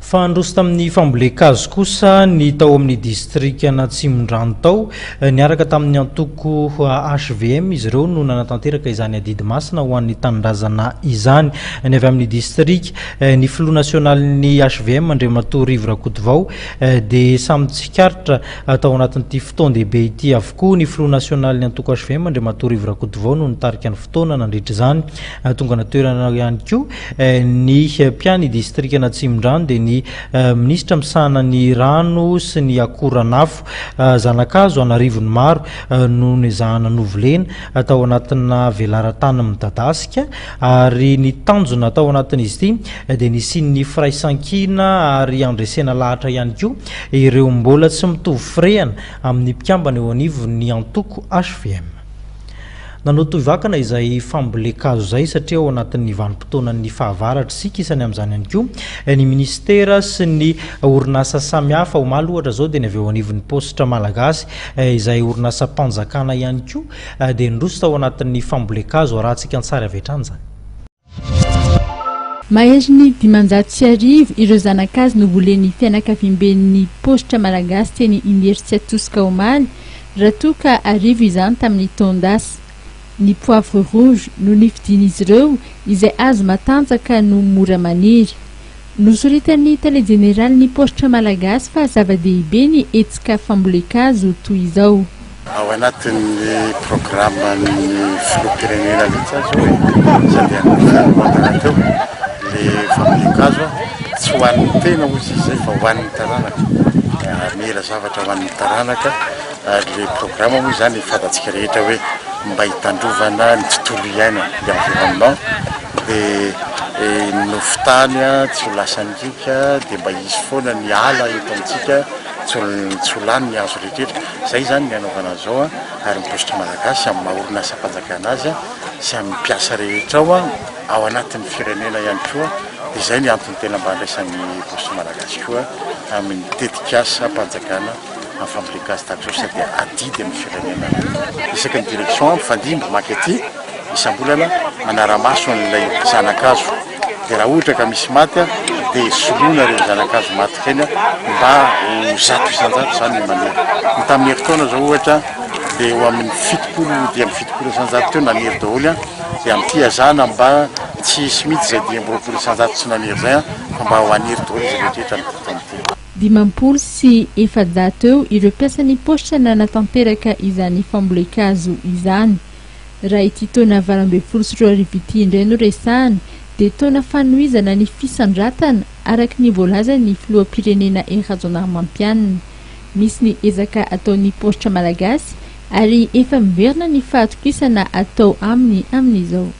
Fandroso tamin'ny fambolekazo kosa ny tao amin'ny distrikana Tsimondrano tao niaraka tamin'ny antoko HVM izy ireo no nanatanteraka izany adidimasina ho an'ny tanindrazana izany ny avy amin'ny distrik ny filoha nasionalin'ny HVM Andriamatoa Rivo Rakotovao dia samy tsikaritra tao anatin'ity fotoan-dehibe ity avokoa ny filoha nasionalin'ny antoko HVM Andriamatoa Rivo Rakotovao no nitarika ny fotoana nandritra izany tonga natoerana ihany koa ny mpiany distrikana Tsimondrano dia ny ministra misahana ny rano sy ny akoranafo zanakazo anarivony maro no nizahana novolena tao anatina velaran-tany midadasika ary ny tanjona tao anatin'izy ity dia nisin'ny firaisan-kina ary andresena lahatra ihany koa ireo mbola tsy mitovy firehana amin'ny mpikambana eo anivon'ny antoko HVM. Nanoto vakana izay fambolekazo zay satria ao anatin'ny vanim-potoanan'ny fahavaratra sika isany amin'izany ihany koa ny ministera sy ny orinasa samihafa omaly ohatra zao dia ny avy eo anivon'ny positra malagasy izay orinasa mpanjakana ihany koa dia nindroso tao anatin'ny fambolekazo rahantsika an-tsara avy hatrany zany. Mahery 500 ireo zanakazy novolen'ny fianakaviamben'ny positra malagasy teny Université Atosika omaly raha toka arivo izany tamin'ny taondasy. Ny poivre rouge no nifidian'izy ireo izay azo matanjaka no mora maniry. Nosoritan'ny télé général ny positra malagasy fa zava-dehibe ny hetsika fambolekazo toy izao. Ao anatin'ny programan'ny filoham-pirenena mihitsy azy hoe sady amin'ny teo le fambolekazo tsy ho an'ny tena ozy izay fa ho an'ny taranaka mila zavatra ho an'ny taranaka le programa moa izany fantatsika rehetra hoe mba hitandrovana ny tontolo iainana l'environnement dia nofotany tsy ho lasandrika dia mba hisy foana ny ala eto amintsika tsy ho lany ny azo rehetrrehetra zay zany ny anaovana zao ary ny positra malagasy amin'ny maha orinasa mpanjakana azy sy amin'ny mpiasa rehetra ao anatin'ny firenena ihany koa dia izay ny antony tena mba andraisan'ny positra malagasy koa amin'ny tetikasa mpanjakana amin'ny fambolekazo tahaka izao sady adidy amin'ny firenena. Isaky ny direction mifandimby makety isam-bolana manara-maso an'ilay zanakazo dia raha ohatra ka misy maty dia soloina ireo zanakazo maty keny mba ho zato isan-jato izany ny maniry. Ny tamin'ny herintaona zao ohatra dia eo amin'ny 70 isan-jato teo naniry daholo dia amin'ity hazana mba tsy hisy mihitsy izay 10 isan-jato tsy naniry zay fa mba ho aniry daholo izy rehetrrehetra ny fotoan'ity. 50 sy 700 eo ireo mpiasan'ny positra nanatanteraka izany fambolekazo izany. Raha ity taona 20 sy 20 ity indray no resahana dia taona fanohizana ny fisandratana araka ny voalazan'ny filoham-pirenena Erazona Mampianina. Misy ny ezaka ataon'ny positra malagasy ary efa miverina ny fahatokisana atao amin'izao.